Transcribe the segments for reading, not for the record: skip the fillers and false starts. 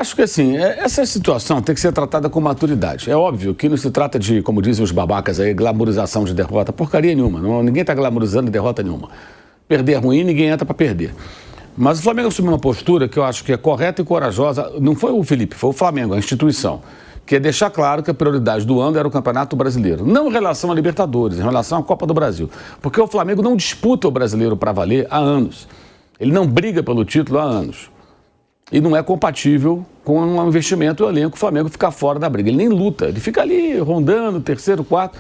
acho que assim, essa situação tem que ser tratada com maturidade. É óbvio que não se trata de, como dizem os babacas aí, glamorização de derrota, porcaria nenhuma. Ninguém está glamorizando derrota nenhuma. Perder é ruim, ninguém entra para perder. Mas o Flamengo assumiu uma postura que eu acho que é correta e corajosa. Não foi o Felipe, foi o Flamengo, a instituição. Que é deixar claro que a prioridade do ano era o Campeonato Brasileiro. Não em relação à Libertadores, em relação à Copa do Brasil. Porque o Flamengo não disputa o brasileiro para valer há anos. Ele não briga pelo título há anos. E não é compatível com um investimento do elenco, o Flamengo ficar fora da briga. Ele nem luta, ele fica ali rondando, terceiro, quarto,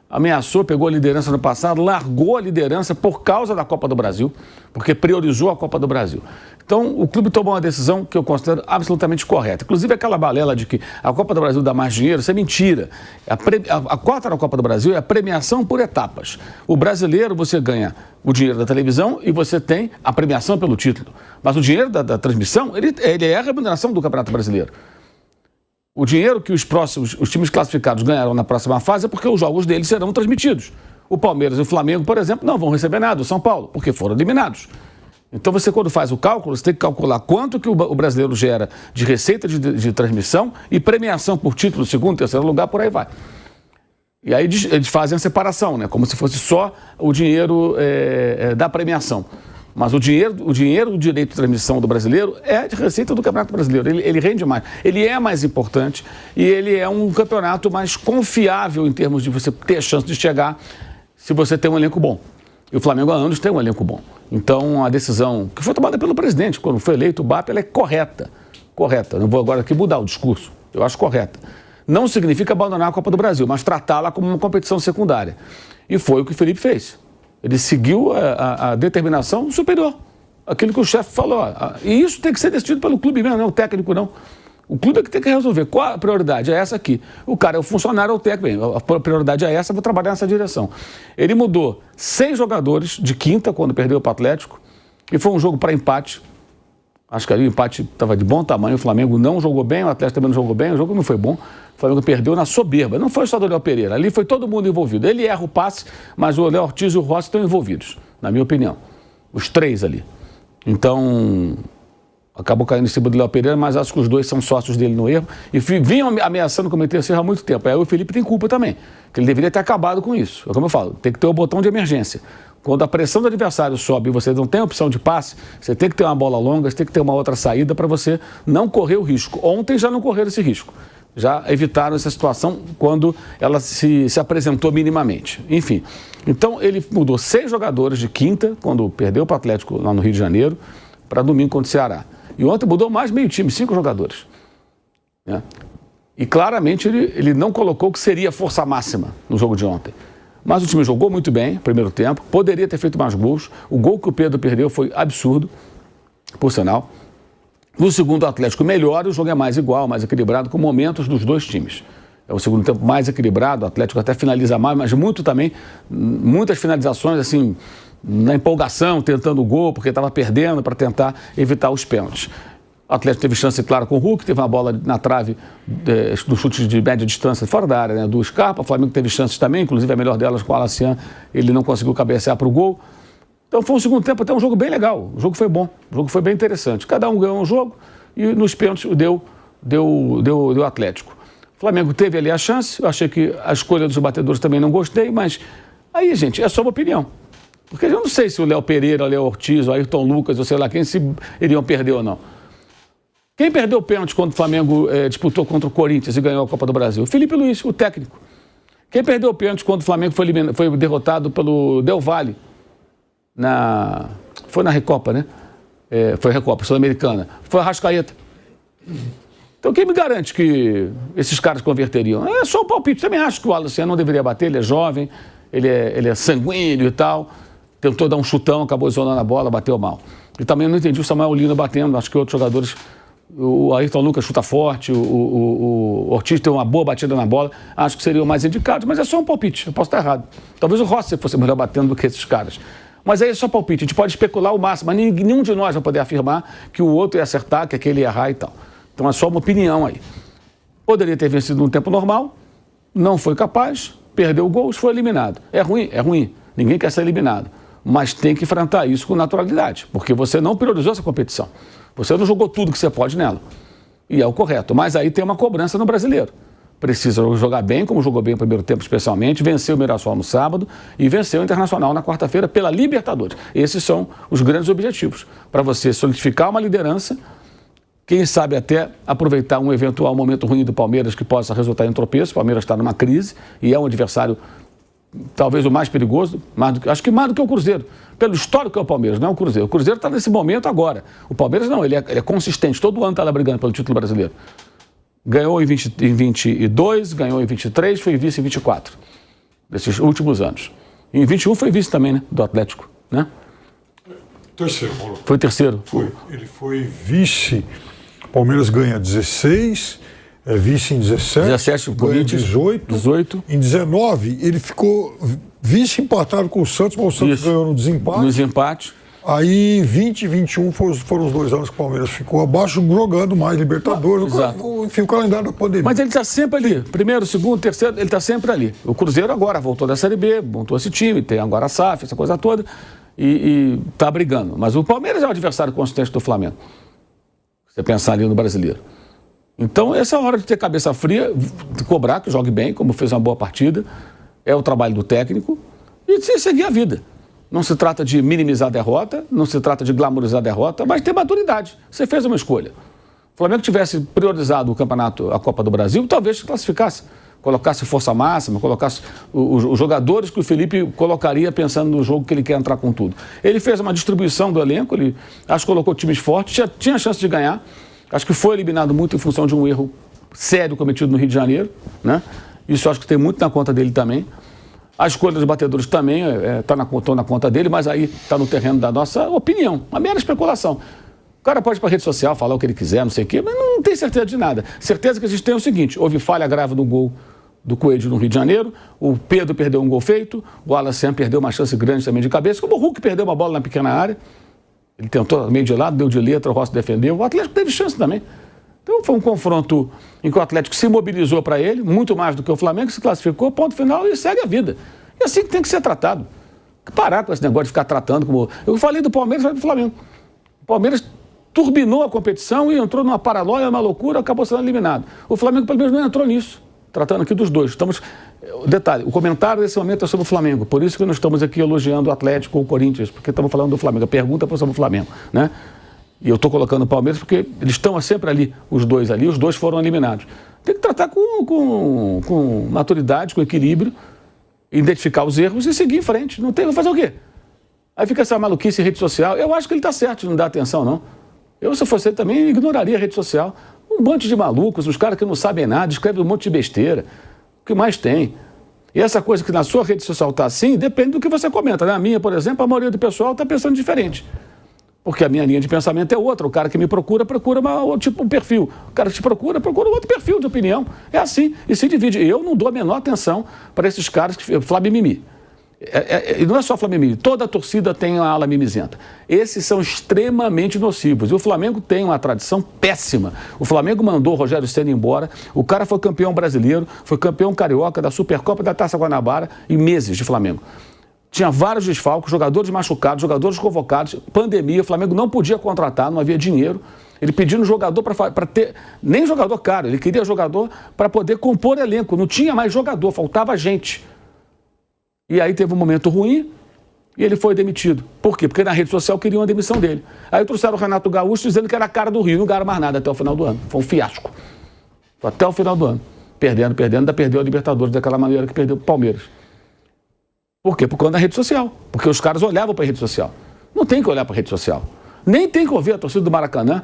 ameaçou, pegou a liderança no passado, largou a liderança por causa da Copa do Brasil, porque priorizou a Copa do Brasil. Então, o clube tomou uma decisão que eu considero absolutamente correta. Inclusive, aquela balela de que a Copa do Brasil dá mais dinheiro, isso é mentira. A cota da Copa do Brasil é a premiação por etapas. O brasileiro, você ganha o dinheiro da televisão e você tem a premiação pelo título. Mas o dinheiro da transmissão, ele é a remuneração do Campeonato Brasileiro. O dinheiro que os times classificados ganharão na próxima fase é porque os jogos deles serão transmitidos. O Palmeiras e o Flamengo, por exemplo, não vão receber nada, o São Paulo, porque foram eliminados. Então você, quando faz o cálculo, você tem que calcular quanto que o brasileiro gera de receita de transmissão e premiação por título, segundo, terceiro lugar, por aí vai. E aí eles fazem a separação, né? Como se fosse só o dinheiro da premiação. Mas o dinheiro do direito de transmissão do brasileiro é de receita do Campeonato Brasileiro. Ele rende mais. Ele é mais importante e ele é um campeonato mais confiável em termos de você ter a chance de chegar se você tem um elenco bom. E o Flamengo há anos tem um elenco bom. Então a decisão que foi tomada pelo presidente, quando foi eleito o BAP, ela é correta. Correta. Não vou agora aqui mudar o discurso. Eu acho correta. Não significa abandonar a Copa do Brasil, mas tratá-la como uma competição secundária. E foi o que o Felipe fez. Ele seguiu a determinação superior, aquilo que o chefe falou. E isso tem que ser decidido pelo clube mesmo, não é o técnico, não. O clube é que tem que resolver. Qual a prioridade? É essa aqui. O cara é o funcionário, é o técnico. A prioridade é essa, vou trabalhar nessa direção. Ele mudou 6 jogadores de quinta, quando perdeu para o Atlético, e foi um jogo para empate. Acho que ali o empate estava de bom tamanho, o Flamengo não jogou bem, o Atlético também não jogou bem, o jogo não foi bom. O Flamengo perdeu na soberba. Não foi só do Léo Pereira, ali foi todo mundo envolvido. Ele erra o passe, mas o Léo Ortiz e o Rossi estão envolvidos, na minha opinião. Os 3 ali. Então, acabou caindo em cima do Léo Pereira, mas acho que os 2 são sócios dele no erro. E vinham ameaçando cometer esse erro há muito tempo. Aí o Felipe tem culpa também, que ele deveria ter acabado com isso. Como eu falo, tem que ter o botão de emergência. Quando a pressão do adversário sobe e você não tem opção de passe, você tem que ter uma bola longa, você tem que ter uma outra saída para você não correr o risco. Ontem já não correram esse risco. Já evitaram essa situação quando ela se apresentou minimamente. Enfim, então ele mudou 6 jogadores de quinta, quando perdeu para o Atlético lá no Rio de Janeiro, para domingo contra o Ceará. E ontem mudou mais meio time, 5 jogadores. Né? E claramente ele não colocou o que seria força máxima no jogo de ontem. Mas o time jogou muito bem no primeiro tempo, poderia ter feito mais gols. O gol que o Pedro perdeu foi absurdo, por sinal. No segundo, o Atlético melhora, o jogo é mais igual, mais equilibrado, com momentos dos 2 times. É o segundo tempo mais equilibrado, o Atlético até finaliza mais, mas muito também, muitas finalizações assim, na empolgação, tentando o gol, porque estava perdendo para tentar evitar os pênaltis. O Atlético teve chance, claro, com o Hulk, teve uma bola na trave do chute de média distância fora da área, né, do Scarpa. O Flamengo teve chances também, inclusive a melhor delas com o Alacian, ele não conseguiu cabecear para o gol. Então foi um segundo tempo até um jogo bem legal, o jogo foi bom, o jogo foi bem interessante. Cada um ganhou um jogo e nos pênaltis deu Atlético. O Flamengo teve ali a chance, eu achei que a escolha dos batedores também não gostei, mas aí, gente, é só uma opinião. Porque eu não sei se o Léo Pereira, o Léo Ortiz, o Ayrton Lucas, ou sei lá quem, se iriam perder ou não. Quem perdeu o pênalti quando o Flamengo disputou contra o Corinthians e ganhou a Copa do Brasil? Felipe Luiz, o técnico. Quem perdeu o pênalti quando o Flamengo foi derrotado pelo Del Valle? Foi na Recopa, né? Foi a Recopa Sul-Americana. Foi a Arrascaeta. Então quem me garante que esses caras converteriam? É só o palpite. Também acho que o Alaciano não deveria bater, ele é jovem, ele é sanguíneo e tal. Tentou dar um chutão, acabou isolando a bola, bateu mal. E também não entendi o Samuel Lino batendo, acho que outros jogadores... O Ayrton Lucas chuta forte, o Ortiz tem uma boa batida na bola, acho que seriam mais indicados, mas é só um palpite, eu posso estar errado. Talvez o Rossi fosse melhor batendo do que esses caras. Mas aí é só palpite, a gente pode especular o máximo, mas nenhum de nós vai poder afirmar que o outro ia acertar, que aquele ia errar e tal. Então é só uma opinião aí. Poderia ter vencido num tempo normal, não foi capaz, perdeu gols, foi eliminado. É ruim, ninguém quer ser eliminado. Mas tem que enfrentar isso com naturalidade, porque você não priorizou essa competição. Você não jogou tudo que você pode nela. E é o correto. Mas aí tem uma cobrança no brasileiro. Precisa jogar bem, como jogou bem no primeiro tempo especialmente, venceu o Mirassol no sábado e venceu o Internacional na quarta-feira pela Libertadores. Esses são os grandes objetivos, para você solidificar uma liderança, quem sabe até aproveitar um eventual momento ruim do Palmeiras que possa resultar em tropeço. O Palmeiras está numa crise e é um adversário talvez o mais perigoso, acho que mais do que o Cruzeiro, pelo histórico que é o Palmeiras, não é o Cruzeiro. O Cruzeiro está nesse momento agora. O Palmeiras não, ele é consistente, todo ano está lá brigando pelo título brasileiro. Ganhou em 22, ganhou em 23, foi vice em 24, desses últimos anos. Em 21 foi vice também, né, do Atlético, né? Terceiro, Paulo. Foi terceiro. Ele foi vice, Palmeiras ganha 16, é vice em 17, 17 ganha 18. Em 19, ele ficou vice empatado com o Santos, mas o Santos ganhou no desempate. No desempate. Aí 20 e 21 foram os 2 anos que o Palmeiras ficou abaixo, jogando mais Libertadores, enfim, o calendário da pandemia. Mas ele está sempre ali, primeiro, segundo, terceiro, ele está sempre ali. O Cruzeiro agora voltou da Série B, montou esse time, tem agora a SAF, essa coisa toda, e está brigando. Mas o Palmeiras é o adversário consistente do Flamengo, se você pensar ali no brasileiro. Então, essa é a hora de ter cabeça fria, de cobrar que jogue bem, como fez uma boa partida, é o trabalho do técnico, e de seguir a vida. Não se trata de minimizar a derrota, não se trata de glamorizar a derrota, mas ter maturidade. Você fez uma escolha. O Flamengo tivesse priorizado o campeonato, a Copa do Brasil, talvez se classificasse. Colocasse força máxima, colocasse os jogadores que o Felipe colocaria pensando no jogo que ele quer entrar com tudo. Ele fez uma distribuição do elenco, ele acho que colocou times fortes, tinha chance de ganhar. Acho que foi eliminado muito em função de um erro sério cometido no Rio de Janeiro, né? Isso acho que tem muito na conta dele também. A escolha dos batedores também está na conta dele, mas aí está no terreno da nossa opinião, uma mera especulação. O cara pode ir para a rede social, falar o que ele quiser, não sei o quê, mas não tem certeza de nada. Certeza que a gente tem é o seguinte: houve falha grave no gol do Coelho no Rio de Janeiro, o Pedro perdeu um gol feito, o Alan perdeu uma chance grande também de cabeça, como o Hulk perdeu uma bola na pequena área, ele tentou meio de lado, deu de letra, o Rossi defendeu, o Atlético teve chance também. Então foi um confronto em que o Atlético se mobilizou para ele, muito mais do que o Flamengo, se classificou, ponto final e segue a vida. E assim que tem que ser tratado. Parar com esse negócio de ficar tratando como... Eu falei do Palmeiras, falei do Flamengo. O Palmeiras turbinou a competição e entrou numa paranoia, uma loucura, acabou sendo eliminado. O Flamengo, pelo menos, não entrou nisso. Tratando aqui dos dois. Detalhe, o comentário desse momento é sobre o Flamengo. Por isso que nós estamos aqui elogiando o Atlético ou o Corinthians, porque estamos falando do Flamengo. A pergunta foi sobre o Flamengo, né? E eu estou colocando o Palmeiras porque eles estão sempre ali, os dois foram eliminados. Tem que tratar com maturidade, com equilíbrio, identificar os erros e seguir em frente. Não tem, vai fazer o quê? Aí fica essa maluquice em rede social. Eu acho que ele está certo de não dar atenção, não. Eu, se fosse ele, também ignoraria a rede social. Um monte de malucos, os caras que não sabem nada, escrevem um monte de besteira. O que mais tem? E essa coisa que na sua rede social está assim, depende do que você comenta. Na minha, por exemplo, a maioria do pessoal está pensando diferente. Porque a minha linha de pensamento é outra. O cara que me procura um perfil. O cara que te procura outro perfil de opinião. É assim. E se divide. Eu não dou a menor atenção para esses caras que... Flamengo. E não é só Flamengo. Toda a torcida tem uma ala mimizenta. Esses são extremamente nocivos. E o Flamengo tem uma tradição péssima. O Flamengo mandou o Rogério Ceni embora. O cara foi campeão brasileiro, foi campeão carioca da Supercopa da Taça Guanabara em meses de Flamengo. Tinha vários desfalques, jogadores machucados, jogadores convocados, pandemia, o Flamengo não podia contratar, não havia dinheiro. Ele pedindo jogador para ter, nem jogador caro, ele queria jogador para poder compor elenco, não tinha mais jogador, faltava gente. E aí teve um momento ruim e ele foi demitido. Por quê? Porque na rede social queriam a demissão dele. Aí trouxeram o Renato Gaúcho dizendo que era a cara do Rio, não ganharam mais nada até o final do ano. Foi um fiasco. Até o final do ano. Perdendo, ainda perdeu a Libertadores daquela maneira que perdeu o Palmeiras. Por quê? Por conta da rede social. Porque os caras olhavam para a rede social. Não tem que olhar para a rede social. Nem tem que ouvir a torcida do Maracanã.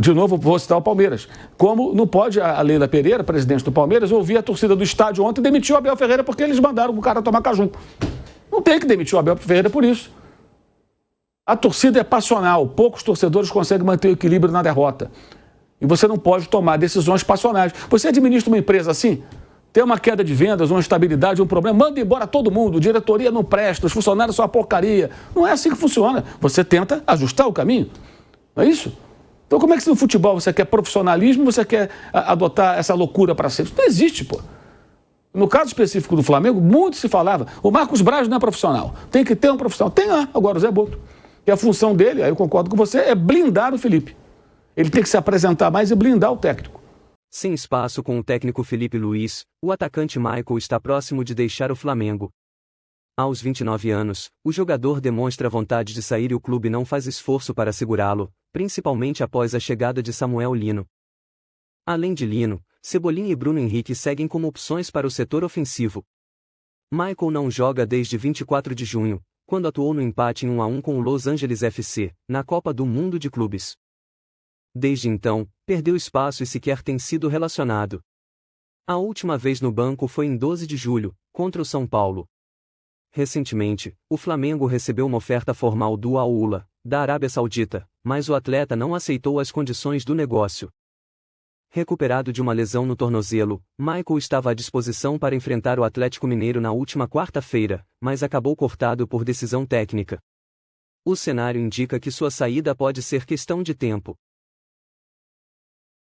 De novo, vou citar o Palmeiras. Como não pode a Leila Pereira, presidente do Palmeiras, ouvir a torcida do estádio ontem e demitiu o Abel Ferreira porque eles mandaram o cara tomar caju. Não tem que demitir o Abel Ferreira por isso. A torcida é passional. Poucos torcedores conseguem manter o equilíbrio na derrota. E você não pode tomar decisões passionais. Você administra uma empresa assim? Tem uma queda de vendas, uma instabilidade, um problema, manda embora todo mundo, diretoria não presta, os funcionários são uma porcaria. Não é assim que funciona. Você tenta ajustar o caminho. Não é isso? Então como é que no futebol você quer profissionalismo, você quer adotar essa loucura para sempre? Isso não existe, pô. No caso específico do Flamengo, muito se falava, o Marcos Braz não é profissional, tem que ter um profissional. Tem lá, agora o Zé Boto. E a função dele, aí eu concordo com você, é blindar o Felipe. Ele tem que se apresentar mais e blindar o técnico. Sem espaço com o técnico Felipe Luiz, o atacante Michael está próximo de deixar o Flamengo. Aos 29 anos, o jogador demonstra vontade de sair e o clube não faz esforço para segurá-lo, principalmente após a chegada de Samuel Lino. Além de Lino, Cebolinha e Bruno Henrique seguem como opções para o setor ofensivo. Michael não joga desde 24 de junho, quando atuou no empate em 1-1 com o Los Angeles FC, na Copa do Mundo de Clubes. Desde então, perdeu espaço e sequer tem sido relacionado. A última vez no banco foi em 12 de julho, contra o São Paulo. Recentemente, o Flamengo recebeu uma oferta formal do Al-Ula, da Arábia Saudita, mas o atleta não aceitou as condições do negócio. Recuperado de uma lesão no tornozelo, Michael estava à disposição para enfrentar o Atlético Mineiro na última quarta-feira, mas acabou cortado por decisão técnica. O cenário indica que sua saída pode ser questão de tempo.